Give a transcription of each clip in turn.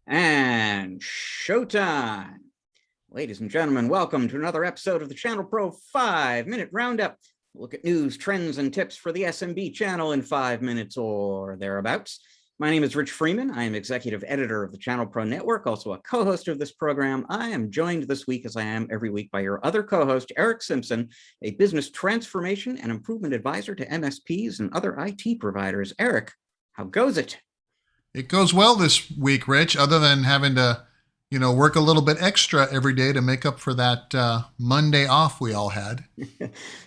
And showtime. Ladies and gentlemen, welcome to another episode of the ChannelPro 5-Minute Roundup. Look at news, trends, and tips for the SMB channel in 5 minutes or thereabouts. My name is Rich Freeman. I am executive editor of the ChannelPro Network, also a co-host of this program. I am joined this week, as I am every week, by your other co-host, Erick Simpson, a business transformation and improvement advisor to MSPs and other IT providers. Erick, how goes it? It goes well this week, Rich, other than having to, work a little bit extra every day to make up for that Monday off we all had.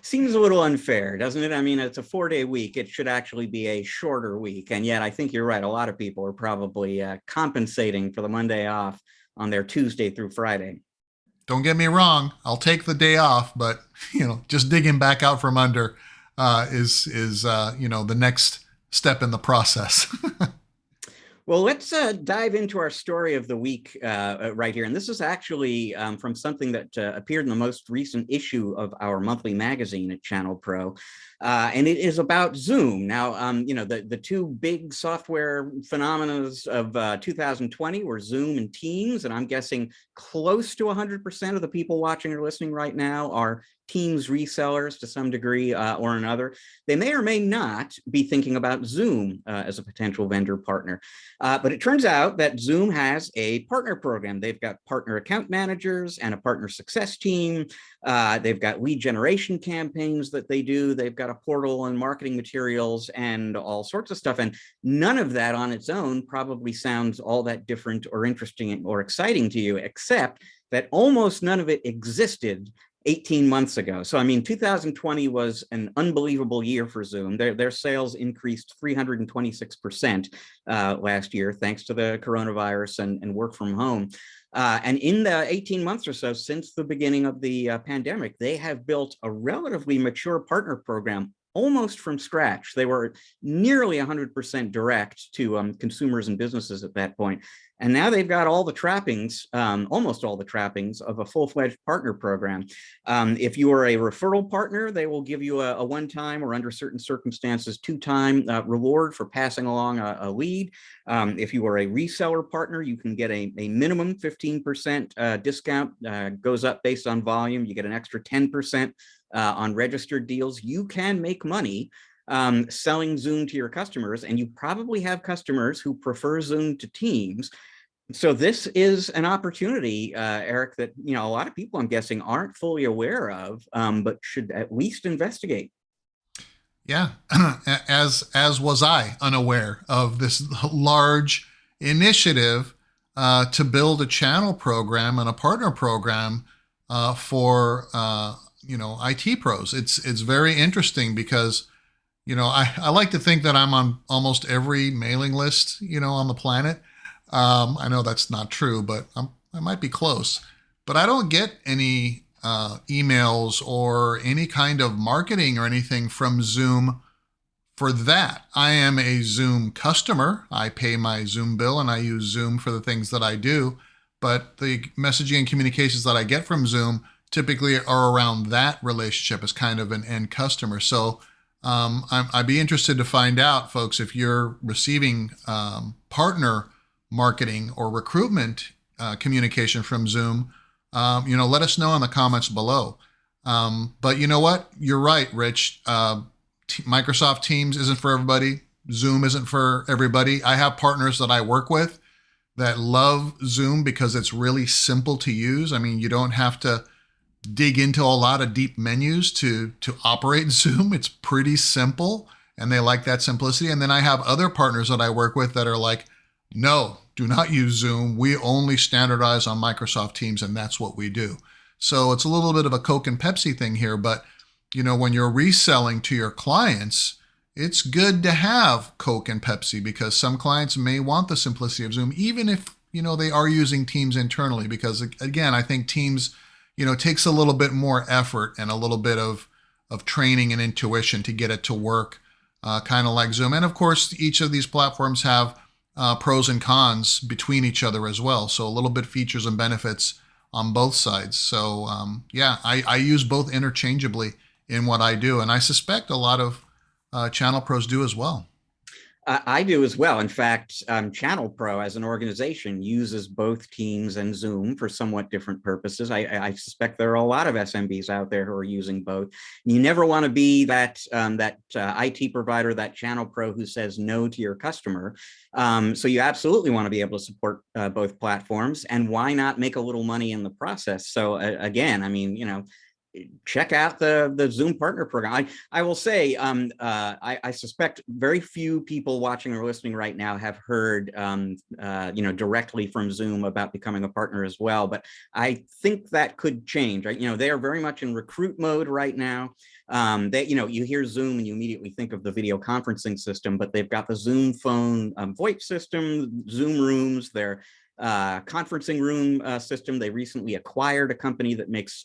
Seems a little unfair, doesn't it? I mean, it's a 4-day week. It should actually be a shorter week. And yet I think you're right. A lot of people are probably compensating for the Monday off on their Tuesday through Friday. Don't get me wrong. I'll take the day off, but, just digging back out from under is the next step in the process. Well, let's dive into our story of the week right here. And this is actually from something that appeared in the most recent issue of our monthly magazine at ChannelPro. And it is about Zoom. Now, the two big software phenomena of 2020 were Zoom and Teams. And I'm guessing close to 100% of the people watching or listening right now are Teams resellers to some degree or another. They may or may not be thinking about Zoom as a potential vendor partner. But it turns out that Zoom has a partner program. They've got partner account managers and a partner success team. They've got lead generation campaigns that they do. They've got a portal and marketing materials and all sorts of stuff. And none of that on its own probably sounds all that different or interesting or exciting to you, except that almost none of it existed 18 months ago. So, I mean, 2020 was an unbelievable year for Zoom. Their sales increased 326% last year, thanks to the coronavirus and work from home. And in the 18 months or so since the beginning of the pandemic, they have built a relatively mature partner program almost from scratch. They were nearly 100% direct to consumers and businesses at that point. And now they've got all the trappings, almost all the trappings of a full-fledged partner program. If you are a referral partner, they will give you a one-time or under certain circumstances, two-time reward for passing along a lead. If you are a reseller partner, you can get a minimum 15% discount, goes up based on volume. You get an extra 10% on registered deals. You can make money selling Zoom to your customers, and you probably have customers who prefer Zoom to Teams. So this is an opportunity, Erick, that a lot of people, I'm guessing, aren't fully aware of, but should at least investigate. Yeah, as was I, unaware of this large initiative to build a channel program and a partner program for IT pros. It's very interesting because I like to think that I'm on almost every mailing list on the planet. I know that's not true, but I might be close. But I don't get any emails or any kind of marketing or anything from Zoom for that. I am a Zoom customer. I pay my Zoom bill and I use Zoom for the things that I do. But the messaging and communications that I get from Zoom typically are around that relationship as kind of an end customer. So I'd be interested to find out, folks, if you're receiving partner marketing or recruitment communication from Zoom, let us know in the comments below. But you know what? You're right, Rich. Microsoft Teams isn't for everybody. Zoom isn't for everybody. I have partners that I work with that love Zoom because it's really simple to use. I mean, you don't have to dig into a lot of deep menus to operate Zoom. It's pretty simple, and they like that simplicity. And then I have other partners that I work with that are like, no, do not use Zoom. We only standardize on Microsoft Teams, and that's what we do. So it's a little bit of a Coke and Pepsi thing here, but when you're reselling to your clients, it's good to have Coke and Pepsi because some clients may want the simplicity of Zoom, even if, they are using Teams internally, because again, I think Teams, takes a little bit more effort and a little bit of training and intuition to get it to work, kind of like Zoom. And of course, each of these platforms have pros and cons between each other as well. So a little bit features and benefits on both sides. So I use both interchangeably in what I do. And I suspect a lot of channel pros do as well. I do as well. In fact, ChannelPro as an organization uses both Teams and Zoom for somewhat different purposes. I suspect there are a lot of SMBs out there who are using both. You never want to be that IT provider, that ChannelPro who says no to your customer. So you absolutely want to be able to support both platforms, and why not make a little money in the process? So again, I mean, check out the Zoom partner program. I will say, I suspect very few people watching or listening right now have heard, directly from Zoom about becoming a partner as well. But I think that could change. Right? They are very much in recruit mode right now. You hear Zoom and you immediately think of the video conferencing system, but they've got the Zoom phone VoIP system, Zoom rooms. They're conferencing room system. They recently acquired a company that makes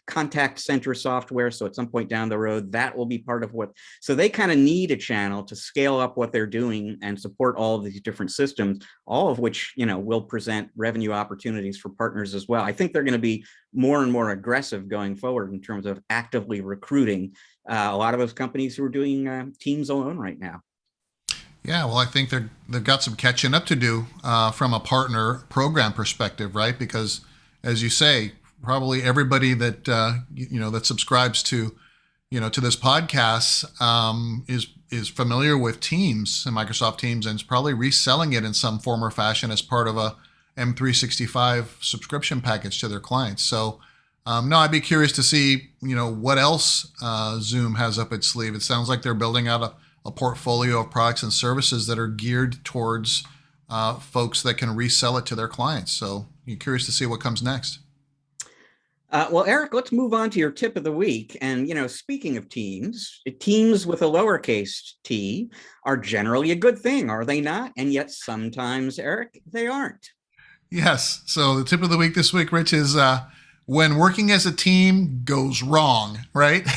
contact center software. So at some point down the road, that will be part of so they kind of need a channel to scale up what they're doing and support all of these different systems, all of which, will present revenue opportunities for partners as well. I think they're going to be more and more aggressive going forward in terms of actively recruiting a lot of those companies who are doing Teams alone right now. Yeah, well, I think they've got some catching up to do from a partner program perspective, right? Because, as you say, probably everybody that that subscribes to to this podcast is familiar with Teams and Microsoft Teams, and is probably reselling it in some form or fashion as part of a M365 subscription package to their clients. So, no, I'd be curious to see what else Zoom has up its sleeve. It sounds like they're building out a portfolio of products and services that are geared towards folks that can resell it to their clients. So you're curious to see what comes next. Well, Eric, let's move on to your tip of the week. And, speaking of teams with a lowercase t are generally a good thing, are they not? And yet sometimes, Eric, they aren't. Yes. So the tip of the week this week, Rich, is when working as a team goes wrong, right?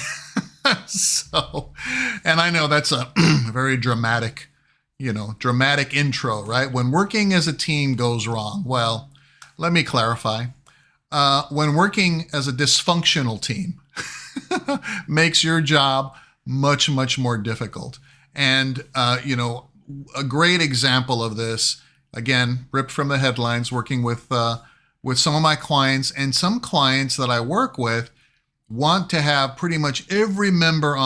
So, and I know that's a very dramatic intro, right? When working as a team goes wrong. Well, let me clarify. When working as a dysfunctional team makes your job much, much more difficult. And, a great example of this, again, ripped from the headlines, working with some of my clients, and some clients that I work with want to have pretty much every member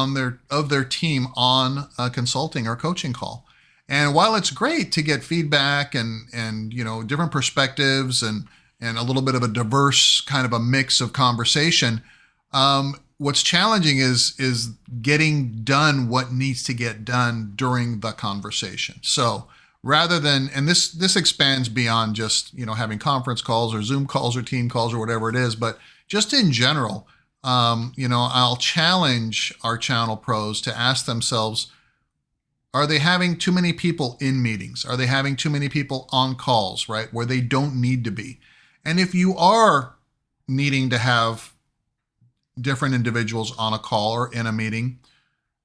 of their team on a consulting or coaching call. And while it's great to get feedback and different perspectives and a little bit of a diverse kind of a mix of conversation, what's challenging is getting done what needs to get done during the conversation. So rather than, and this expands beyond just having conference calls or Zoom calls or team calls or whatever it is, but just in general, I'll challenge our channel pros to ask themselves, are they having too many people in meetings? Are they having too many people on calls, right, where they don't need to be? And if you are needing to have different individuals on a call or in a meeting,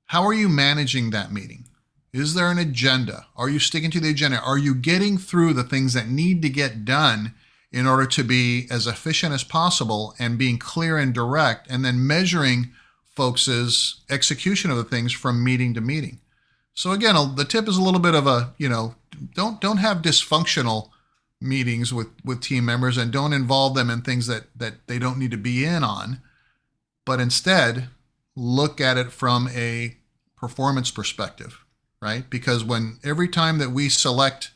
how are you managing that meeting? Is there an agenda? Are you sticking to the agenda? Are you getting through the things that need to get done in order to be as efficient as possible and being clear and direct, and then measuring folks' execution of the things from meeting to meeting? So again, the tip is a little bit of a, don't have dysfunctional meetings with team members, and don't involve them in things that they don't need to be in on, but instead look at it from a performance perspective, right? Because every time that we select,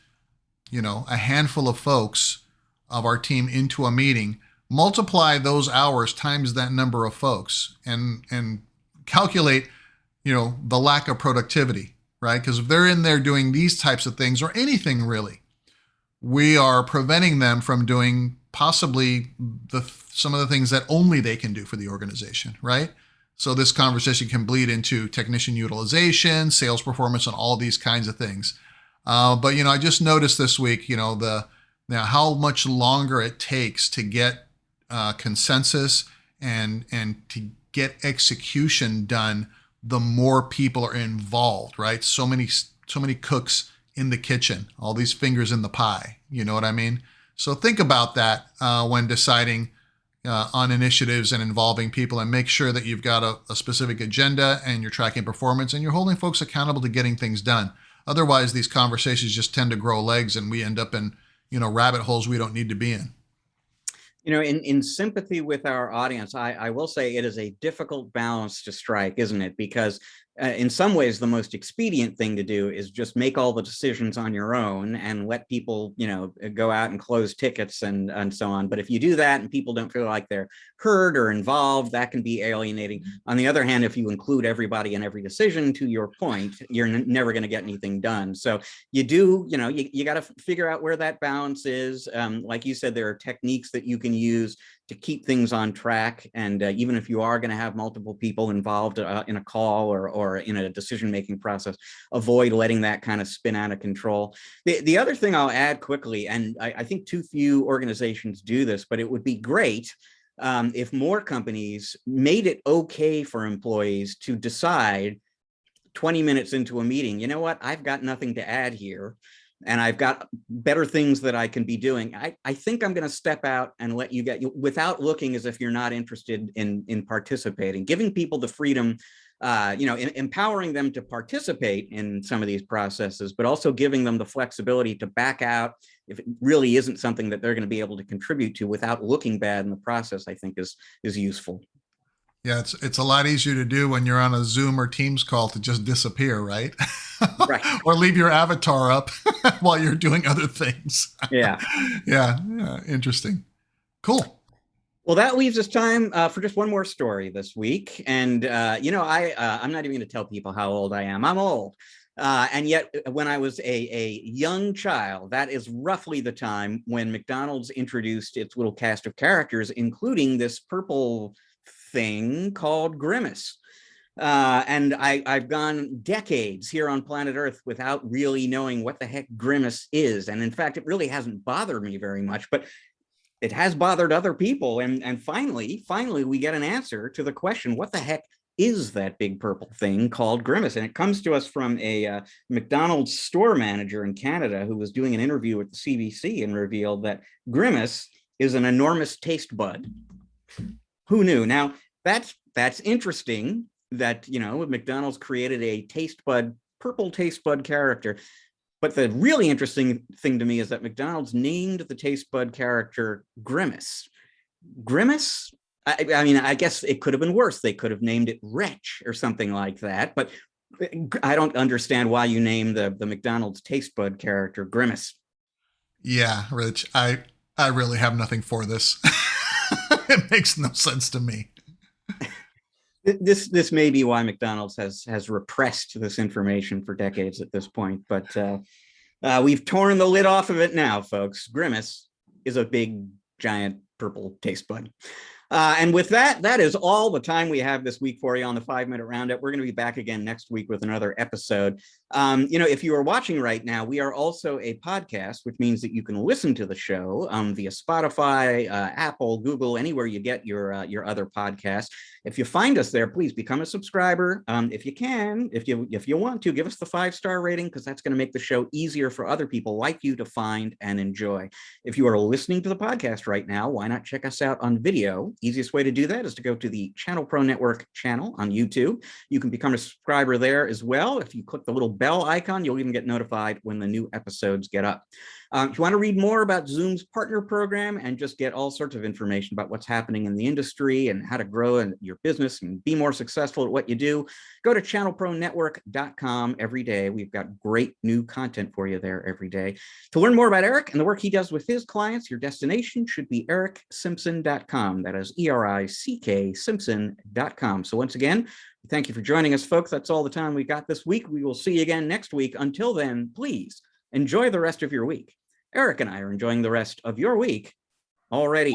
a handful of folks of our team into a meeting, multiply those hours times that number of folks and calculate, the lack of productivity, right? Because if they're in there doing these types of things, or anything really, we are preventing them from doing possibly some of the things that only they can do for the organization, right? So this conversation can bleed into technician utilization, sales performance, and all these kinds of things. But I just noticed this week, now how much longer it takes to get consensus and to get execution done, the more people are involved, right? So many cooks in the kitchen, all these fingers in the pie. You know what I mean? So think about that when deciding on initiatives and involving people, and make sure that you've got a specific agenda and you're tracking performance and you're holding folks accountable to getting things done. Otherwise, these conversations just tend to grow legs and we end up in, rabbit holes we don't need to be in. In sympathy with our audience, I will say it is a difficult balance to strike, isn't it? Because in some ways, the most expedient thing to do is just make all the decisions on your own and let people, go out and close tickets and so on. But if you do that and people don't feel like they're heard or involved, that can be alienating. On the other hand, if you include everybody in every decision, to your point, you're never going to get anything done. So you do, you got to figure out where that balance is. Like you said, there are techniques that you can use to keep things on track. And even if you are going to have multiple people involved in a call or in a decision-making process, avoid letting that kind of spin out of control. The other thing I'll add quickly, and I think too few organizations do this, but it would be great if more companies made it okay for employees to decide 20 minutes into a meeting, you know what, I've got nothing to add here, and I've got better things that I can be doing. I think I'm going to step out and let you get, without looking as if you're not interested in participating, giving people the freedom, empowering them to participate in some of these processes, but also giving them the flexibility to back out if it really isn't something that they're going to be able to contribute to without looking bad in the process, I think is useful. Yeah, it's a lot easier to do when you're on a Zoom or Teams call to just disappear, right? Right. Or leave your avatar up while you're doing other things. Yeah. Yeah. Interesting. Cool. Well, that leaves us time for just one more story this week. And, I'm not even going to tell people how old I am. I'm old. And yet, when I was a young child, that is roughly the time when McDonald's introduced its little cast of characters, including this purple thing called Grimace. And I've gone decades here on planet Earth without really knowing what the heck Grimace is. And in fact, it really hasn't bothered me very much, but it has bothered other people. And finally, we get an answer to the question, what the heck is that big purple thing called Grimace? And it comes to us from a McDonald's store manager in Canada who was doing an interview with the CBC and revealed that Grimace is an enormous taste bud. Who knew? Now, that's interesting that, McDonald's created a purple taste bud character. But the really interesting thing to me is that McDonald's named the taste bud character Grimace. Grimace? I guess it could have been worse. They could have named it Wretch or something like that. But I don't understand why you name the McDonald's taste bud character Grimace. Yeah, Rich, I really have nothing for this. It makes no sense to me. This may be why McDonald's has repressed this information for decades at this point, but we've torn the lid off of it now, folks. Grimace is a big, giant purple taste bud. And with that is all the time we have this week for you on the 5-Minute Roundup. We're going to be back again next week with another episode. If you are watching right now, we are also a podcast, which means that you can listen to the show via Spotify, Apple, Google, anywhere you get your other podcasts. If you find us there, please become a subscriber. If you can, if you want to, give us the 5-star rating, because that's going to make the show easier for other people like you to find and enjoy. If you are listening to the podcast right now, why not check us out on video? Easiest way to do that is to go to the ChannelPro Network channel on YouTube. You can become a subscriber there as well. If you click the little bell icon, you'll even get notified when the new episodes get up. If you want to read more about Zoom's partner program and just get all sorts of information about what's happening in the industry and how to grow in your business and be more successful at what you do, go to channelpronetwork.com every day. We've got great new content for you there every day. To learn more about Eric and the work he does with his clients, your destination should be ericksimpson.com. That is ERICK Simpson.com. So once again, thank you for joining us, folks. That's all the time we got this week. We will see you again next week. Until then, please enjoy the rest of your week. Eric and I are enjoying the rest of your week already.